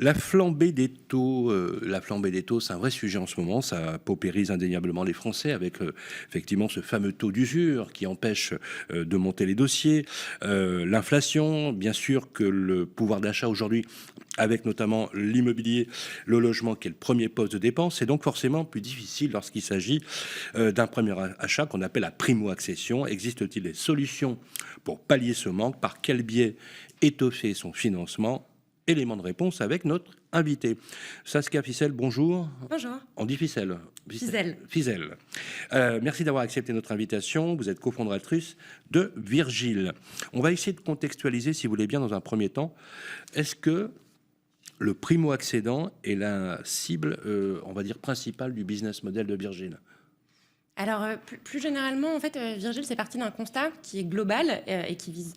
La flambée des taux, c'est un vrai sujet en ce moment. Ça paupérise indéniablement les Français avec effectivement ce fameux taux d'usure qui empêche de monter les dossiers. L'inflation, bien sûr que le pouvoir d'achat aujourd'hui, avec notamment l'immobilier, le logement qui est le premier poste de dépense, c'est donc forcément plus difficile lorsqu'il s'agit d'un premier achat qu'on appelle la primo-accession. Existe-t-il des solutions pour pallier ce manque? Par quel biais étoffer son financement? Élément de réponse avec notre invité. Saskia Ficelle, bonjour. Bonjour. On dit Ficelle. Ficelle. Merci d'avoir accepté notre invitation. Vous êtes cofondatrice de Virgile. On va essayer de contextualiser, si vous voulez bien, dans un premier temps. Est-ce que le primo-accédant est la cible, on va dire, principale du business model de Virgile? Alors, plus généralement, en fait, Virgile, c'est parti d'un constat qui est global et qui vise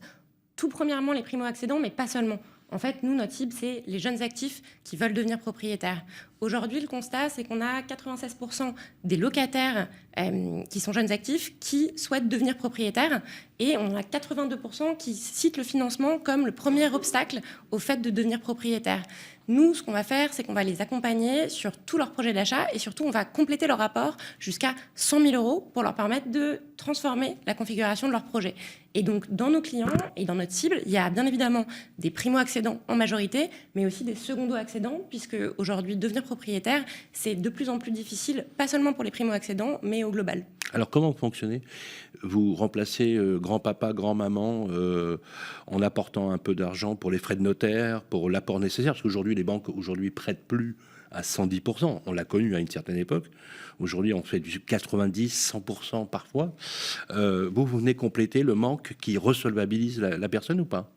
tout premièrement les primo-accédants, mais pas seulement. En fait, nous, notre cible, c'est les jeunes actifs qui veulent devenir propriétaires. Aujourd'hui, le constat, c'est qu'on a 96% des locataires qui sont jeunes actifs qui souhaitent devenir propriétaires et on a 82% qui citent le financement comme le premier obstacle au fait de devenir propriétaire. Nous, ce qu'on va faire, c'est qu'on va les accompagner sur tous leurs projets d'achat et surtout, on va compléter leur rapport jusqu'à 100 000 euros pour leur permettre de transformer la configuration de leur projet. Et donc, dans nos clients et dans notre cible, il y a bien évidemment des primo-accédants en majorité, mais aussi des secondo-accédants, puisque aujourd'hui, devenir propriétaire, c'est de plus en plus difficile, pas seulement pour les primo-accédants, mais au global. Alors, comment vous fonctionnez? Vous remplacez grand-papa, grand-maman en apportant un peu d'argent pour les frais de notaire, pour l'apport nécessaire, parce qu'aujourd'hui, les banques prêtent plus à 110%. On l'a connu à une certaine époque. Aujourd'hui, on fait du 90, 100% parfois. Vous venez compléter le manque qui resolvabilise la personne ou pas?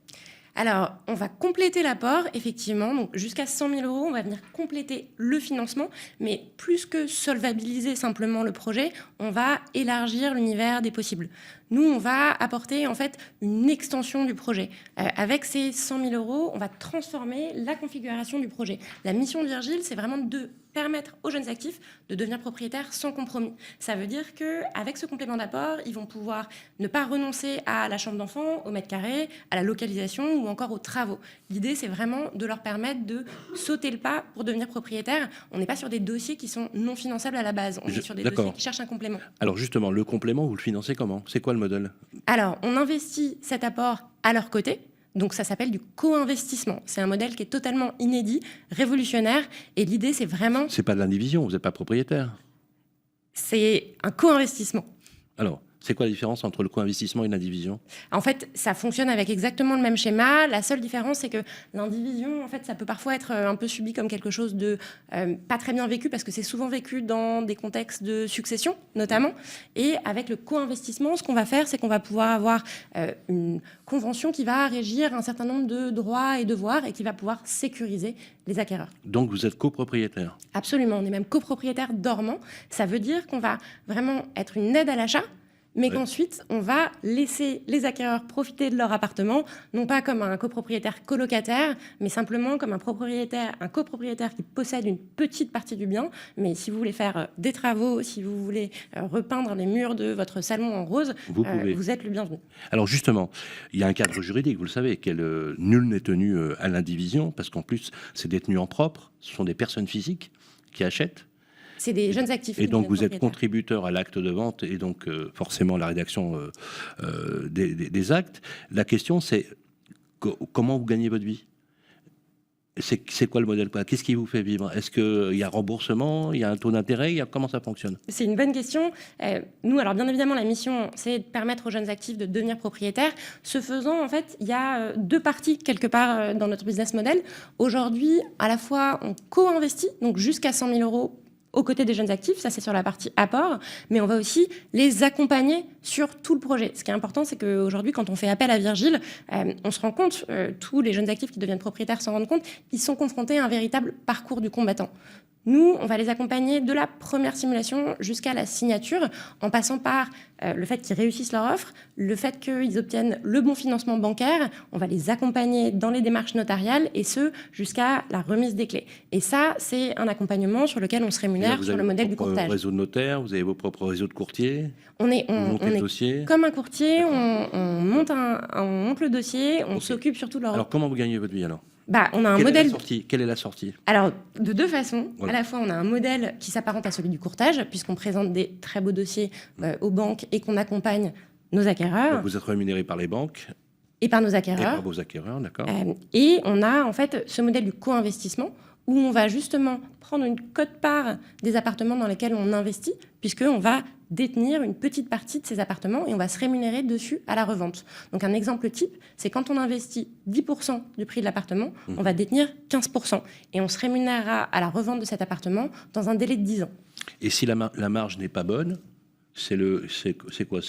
Alors, on va compléter l'apport, effectivement. Donc, jusqu'à 100 000 euros, on va venir compléter le financement. Mais plus que solvabiliser simplement le projet, on va élargir l'univers des possibles. Nous, on va apporter en fait une extension du projet. Avec ces 100 000 euros, on va transformer la configuration du projet. La mission de Virgile, c'est vraiment de permettre aux jeunes actifs de devenir propriétaires sans compromis. Ça veut dire qu'avec ce complément d'apport, ils vont pouvoir ne pas renoncer à la chambre d'enfant, au mètre carré, à la localisation ou encore aux travaux. L'idée, c'est vraiment de leur permettre de sauter le pas pour devenir propriétaire. On n'est pas sur des dossiers qui sont non finançables à la base. On est sur des dossiers qui cherchent un complément. Alors justement, le complément, vous le financez comment? C'est quoi le modèle? Alors, on investit cet apport à leur côté. Donc ça s'appelle du co-investissement. C'est un modèle qui est totalement inédit, révolutionnaire. Et l'idée, c'est vraiment... C'est pas de l'indivision, vous n'êtes pas propriétaire. C'est un co-investissement. Alors, c'est quoi la différence entre le co-investissement et l'indivision? En fait, ça fonctionne avec exactement le même schéma. La seule différence, c'est que l'indivision, en fait, ça peut parfois être un peu subi comme quelque chose de pas très bien vécu, parce que c'est souvent vécu dans des contextes de succession, notamment. Et avec le co-investissement, ce qu'on va faire, c'est qu'on va pouvoir avoir une convention qui va régir un certain nombre de droits et devoirs et qui va pouvoir sécuriser les acquéreurs. Donc, vous êtes copropriétaire? Absolument. On est même copropriétaire dormant. Ça veut dire qu'on va vraiment être une aide à l'achat, mais qu'ensuite, on va laisser les acquéreurs profiter de leur appartement, non pas comme un copropriétaire colocataire, mais simplement comme un copropriétaire qui possède une petite partie du bien. Mais si vous voulez faire des travaux, si vous voulez repeindre les murs de votre salon en rose, vous êtes le bienvenu. Alors justement, il y a un cadre juridique, vous le savez, nul n'est tenu à l'indivision, parce qu'en plus, c'est détenu en propre, ce sont des personnes physiques qui achètent. C'est des jeunes actifs. Et donc, vous êtes contributeur à l'acte de vente et donc forcément la rédaction des actes. La question, c'est comment vous gagnez votre vie? C'est quoi le modèle? Qu'est-ce qui vous fait vivre? Est-ce qu'il y a remboursement? Il y a un taux d'intérêt? Comment ça fonctionne? C'est une bonne question. Nous, alors bien évidemment, la mission, c'est de permettre aux jeunes actifs de devenir propriétaires. Ce faisant, en fait, il y a deux parties quelque part dans notre business model. Aujourd'hui, à la fois, on co-investit, donc jusqu'à 100 000 euros aux côtés des jeunes actifs, ça c'est sur la partie apport, mais on va aussi les accompagner sur tout le projet. Ce qui est important, c'est qu'aujourd'hui, quand on fait appel à Virgile, on se rend compte, tous les jeunes actifs qui deviennent propriétaires s'en rendent compte, ils sont confrontés à un véritable parcours du combattant. Nous, on va les accompagner de la première simulation jusqu'à la signature, en passant par le fait qu'ils réussissent leur offre, le fait qu'ils obtiennent le bon financement bancaire. On va les accompagner dans les démarches notariales, et ce, jusqu'à la remise des clés. Et ça, c'est un accompagnement sur lequel on se rémunère sur le modèle du courtage. Vous avez vos propres réseaux de notaires, vous avez vos propres réseaux de courtiers. On est comme un courtier, on monte le dossier, on s'occupe surtout de leur... Alors, comment vous gagnez votre vie alors? On a un Quelle modèle... est la sortie? Quelle est la sortie? Alors, de deux façons. Voilà. À la fois, on a un modèle qui s'apparente à celui du courtage, puisqu'on présente des très beaux dossiers aux banques et qu'on accompagne nos acquéreurs. Donc vous êtes rémunéré par les banques Et par nos et acquéreurs. par vos acquéreurs, d'accord. Et on a en fait ce modèle du co-investissement où on va justement prendre une quote-part des appartements dans lesquels on investit, puisqu'on va détenir une petite partie de ces appartements et on va se rémunérer dessus à la revente. Donc un exemple type, c'est quand on investit 10% du prix de l'appartement, on va détenir 15%. Et on se rémunérera à la revente de cet appartement dans un délai de 10 ans. Et si la marge n'est pas bonne, c'est quoi?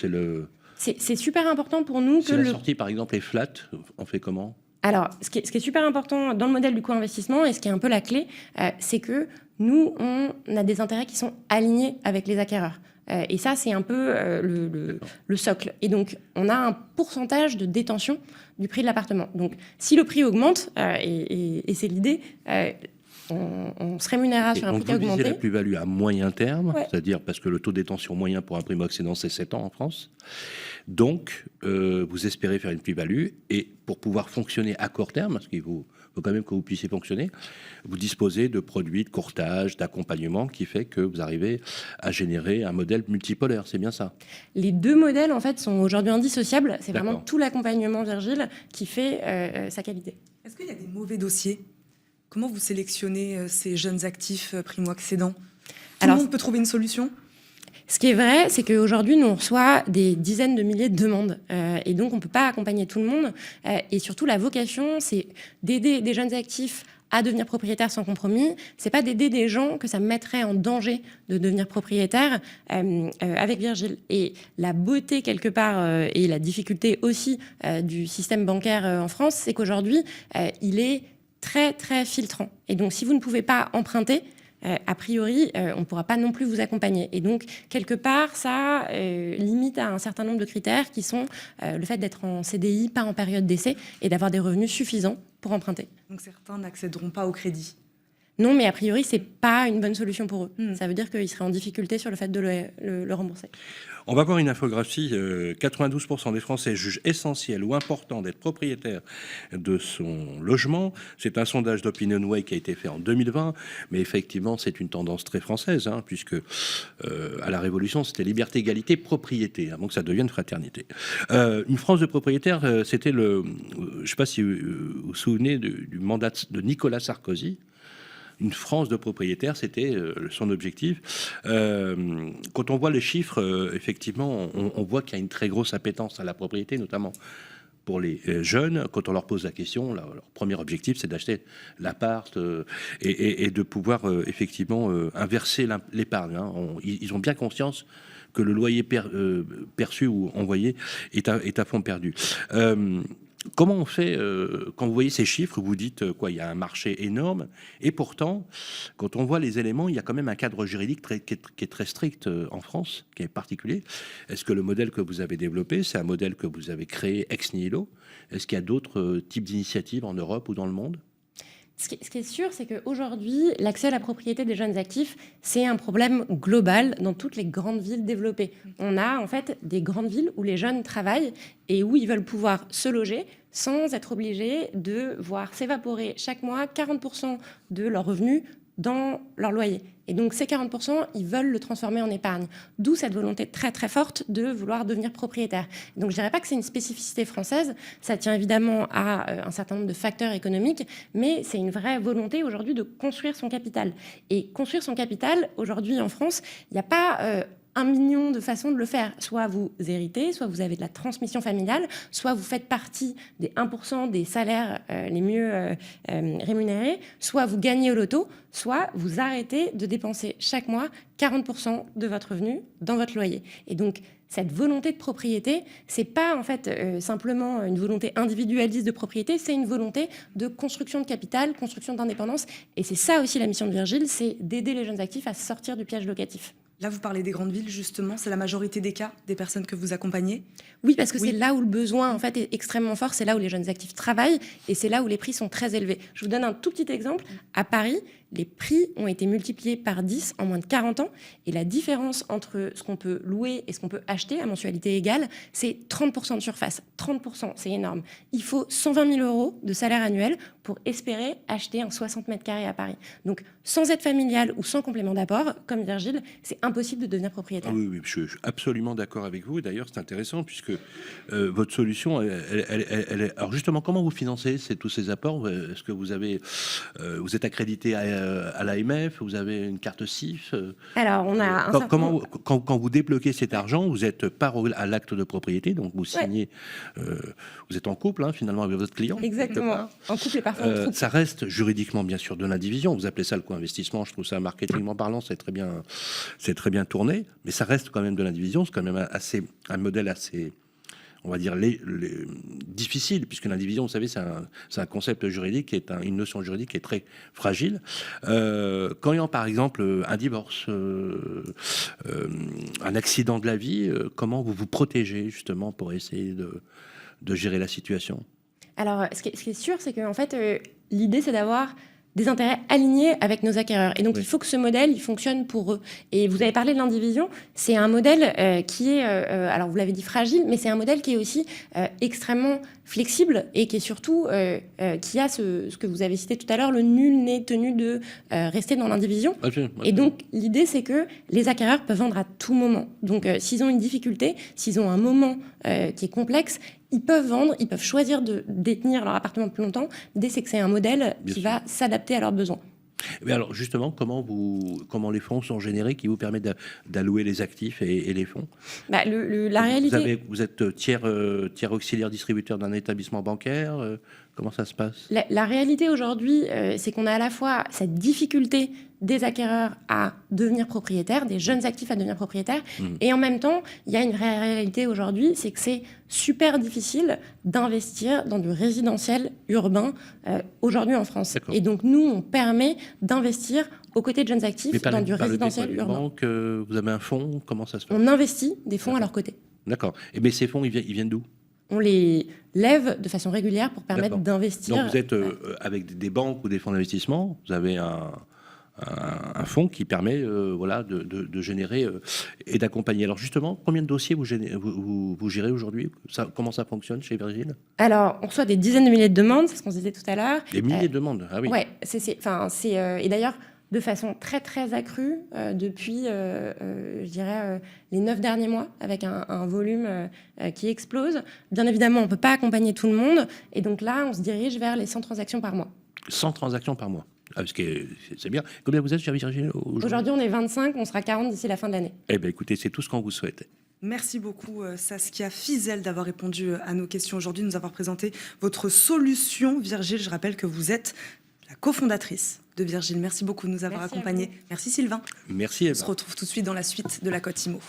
C'est super important pour nous Si la sortie, par exemple, est flat, on fait comment? Alors, ce qui est super important dans le modèle du co-investissement, et ce qui est un peu la clé, c'est que nous, on a des intérêts qui sont alignés avec les acquéreurs. Et ça, c'est un peu le socle. Et donc, on a un pourcentage de détention du prix de l'appartement. Donc, si le prix augmente, et c'est l'idée, on se rémunérera sur un prix qui a Donc, vous augmenté. visez la plus-value à moyen terme, Ouais. c'est-à-dire parce que le taux de détention moyen pour un primo-accédant, c'est 7 ans en France. Donc, vous espérez faire une plus-value et pour pouvoir fonctionner à court terme, parce qu'il faut quand même que vous puissiez fonctionner, vous disposez de produits de courtage, d'accompagnement qui fait que vous arrivez à générer un modèle multipolaire. C'est bien ça? Les deux modèles, en fait, sont aujourd'hui indissociables. C'est vraiment D'accord. tout l'accompagnement Virgile qui fait sa qualité. Est-ce qu'il y a des mauvais dossiers? Comment vous sélectionnez ces jeunes actifs primo-accédants? Tout le monde peut trouver une solution? Ce qui est vrai, c'est qu'aujourd'hui, nous, on reçoit des dizaines de milliers de demandes. Et donc, on ne peut pas accompagner tout le monde. Et surtout, la vocation, c'est d'aider des jeunes actifs à devenir propriétaires sans compromis. C'est pas d'aider des gens que ça mettrait en danger de devenir propriétaires avec Virgile. Et la beauté, quelque part, et la difficulté aussi du système bancaire en France, c'est qu'aujourd'hui, il est très, très filtrant. Et donc, si vous ne pouvez pas emprunter, a priori, on ne pourra pas non plus vous accompagner. Et donc, quelque part, ça limite à un certain nombre de critères qui sont le fait d'être en CDI, pas en période d'essai, et d'avoir des revenus suffisants pour emprunter. Donc certains n'accéderont pas au crédit. Non, mais a priori, ce n'est pas une bonne solution pour eux. Ça veut dire qu'ils seraient en difficulté sur le fait de le rembourser. On va voir une infographie. 92% des Français jugent essentiel ou important d'être propriétaire de son logement. C'est un sondage d'OpinionWay qui a été fait en 2020, mais effectivement, c'est une tendance très française, puisque à la Révolution, c'était liberté, égalité, propriété, avant que ça devienne fraternité. Une France de propriétaires, c'était je ne sais pas si vous vous souvenez du mandat de Nicolas Sarkozy. Une France de propriétaires, c'était son objectif. Quand on voit les chiffres, effectivement, on voit qu'il y a une très grosse appétence à la propriété, notamment pour les jeunes. Quand on leur pose la question, leur premier objectif, c'est d'acheter l'appart et de pouvoir effectivement inverser l'épargne. Ils ont bien conscience que le loyer perçu ou envoyé est à fond perdu. Comment on fait quand vous voyez ces chiffres, vous dites il y a un marché énorme et pourtant, quand on voit les éléments, il y a quand même un cadre juridique qui est très strict en France, qui est particulier. Est-ce que le modèle que vous avez développé, c'est un modèle que vous avez créé ex nihilo? Est-ce qu'il y a d'autres types d'initiatives en Europe ou dans le monde? Ce qui est sûr, c'est qu'aujourd'hui, l'accès à la propriété des jeunes actifs, c'est un problème global dans toutes les grandes villes développées. On a en fait des grandes villes où les jeunes travaillent et où ils veulent pouvoir se loger sans être obligés de voir s'évaporer chaque mois 40% de leurs revenus dans leur loyer. Et donc ces 40%, ils veulent le transformer en épargne. D'où cette volonté très très forte de vouloir devenir propriétaire. Donc je dirais pas que c'est une spécificité française, ça tient évidemment à un certain nombre de facteurs économiques, mais c'est une vraie volonté aujourd'hui de construire son capital. Et construire son capital, aujourd'hui en France, il n'y a pas 1 million de façons de le faire. Soit vous héritez, soit vous avez de la transmission familiale, soit vous faites partie des 1% des salaires les mieux rémunérés, soit vous gagnez au loto, soit vous arrêtez de dépenser chaque mois 40% de votre revenu dans votre loyer. Et donc, cette volonté de propriété, c'est pas en fait simplement une volonté individualiste de propriété, c'est une volonté de construction de capital, construction d'indépendance. Et c'est ça aussi la mission de Virgile, c'est d'aider les jeunes actifs à sortir du piège locatif. Là, vous parlez des grandes villes, justement. C'est la majorité des cas, des personnes que vous accompagnez? Oui, parce que Oui. c'est là où le besoin en fait est extrêmement fort, c'est là où les jeunes actifs travaillent et c'est là où les prix sont très élevés. Je vous donne un tout petit exemple. À Paris, les prix ont été multipliés par 10 en moins de 40 ans et la différence entre ce qu'on peut louer et ce qu'on peut acheter à mensualité égale, c'est 30% de surface. 30%, c'est énorme. Il faut 120 000 euros de salaire annuel pour espérer acheter un 60 mètres carrés à Paris. Donc, sans aide familiale ou sans complément d'apport, comme Virgile, c'est impossible de devenir propriétaire. Ah oui, oui, je suis absolument d'accord avec vous. D'ailleurs, c'est intéressant puisque votre solution, elle est... Alors justement, comment vous financez tous ces apports? Est-ce que vous avez, vous êtes accrédité à l'AMF? Vous avez une carte CIF? Alors, on a un certain Comment, quand vous débloquez cet argent, vous êtes part à l'acte de propriété, donc vous signez, vous êtes en couple hein, finalement avec votre client. Exactement. En couple et parfois en troupe. Ça reste juridiquement bien sûr de l'indivision. Vous appelez ça le co-investissement. Je trouve ça marketingement parlant, c'est très bien tourné, mais ça reste quand même de l'indivision. C'est quand même un modèle assez, on va dire, difficile, puisque l'indivision, vous savez, c'est un concept juridique qui est une notion juridique qui est très fragile. Quand il y a par exemple un divorce, un accident de la vie, comment vous vous protégez justement pour essayer de gérer la situation? Alors, ce qui est sûr, c'est qu'en fait, l'idée, c'est d'avoir des intérêts alignés avec nos acquéreurs. Et donc, Oui. il faut que ce modèle, il fonctionne pour eux. Et vous avez parlé de l'indivision, c'est un modèle qui est, alors vous l'avez dit, fragile, mais c'est un modèle qui est aussi extrêmement flexible et qui est surtout, qui a ce que vous avez cité tout à l'heure, le nul n'est tenu de rester dans l'indivision. Et donc, l'idée, c'est que les acquéreurs peuvent vendre à tout moment. Donc, s'ils ont une difficulté, s'ils ont un moment qui est complexe, ils peuvent vendre, ils peuvent choisir de détenir leur appartement plus longtemps. L'idée, c'est que c'est un modèle qui va s'adapter à leurs besoins. Mais alors justement, comment les fonds sont générés qui vous permettent d'allouer les actifs et les fonds? La réalité... Vous êtes tiers auxiliaire distributeur d'un établissement bancaire. Comment ça se passe? La réalité aujourd'hui, c'est qu'on a à la fois cette difficulté des acquéreurs à devenir propriétaires, des jeunes actifs à devenir propriétaires, et en même temps, il y a une réalité aujourd'hui, c'est que c'est super difficile d'investir dans du résidentiel urbain aujourd'hui en France. Et donc nous, on permet d'investir aux côtés de jeunes actifs dans du résidentiel urbain. Banque, vous avez un fonds, comment ça se passe? On investit des fonds à leur côté. D'accord. Mais ces fonds, ils viennent d'où? On les lève de façon régulière pour permettre d'investir. Donc vous êtes avec des banques ou des fonds d'investissement, vous avez un fonds qui permet de générer et d'accompagner. Alors justement, combien de dossiers vous gérez aujourd'hui? Comment ça fonctionne chez Virgile? Alors, on reçoit des dizaines de milliers de demandes, c'est ce qu'on se disait tout à l'heure. Des milliers de demandes, ah oui. Ouais, et d'ailleurs, de façon très très accrue depuis, je dirais, les 9 derniers mois, avec un volume qui explose. Bien évidemment, on ne peut pas accompagner tout le monde, et donc là, on se dirige vers les 100 transactions par mois. 100 transactions par mois. Parce que c'est bien. Combien vous êtes chez Virgile aujourd'hui? On est 25, on sera 40 d'ici la fin de l'année. Eh bien, écoutez, c'est tout ce qu'on vous souhaite. Merci beaucoup Saskia Fizel d'avoir répondu à nos questions aujourd'hui, de nous avoir présenté votre solution. Virgile, je rappelle que vous êtes la cofondatrice de Virgile. Merci beaucoup de nous avoir accompagnés. Merci Sylvain. Merci Eva. On se retrouve tout de suite dans la suite de la Côte Imo.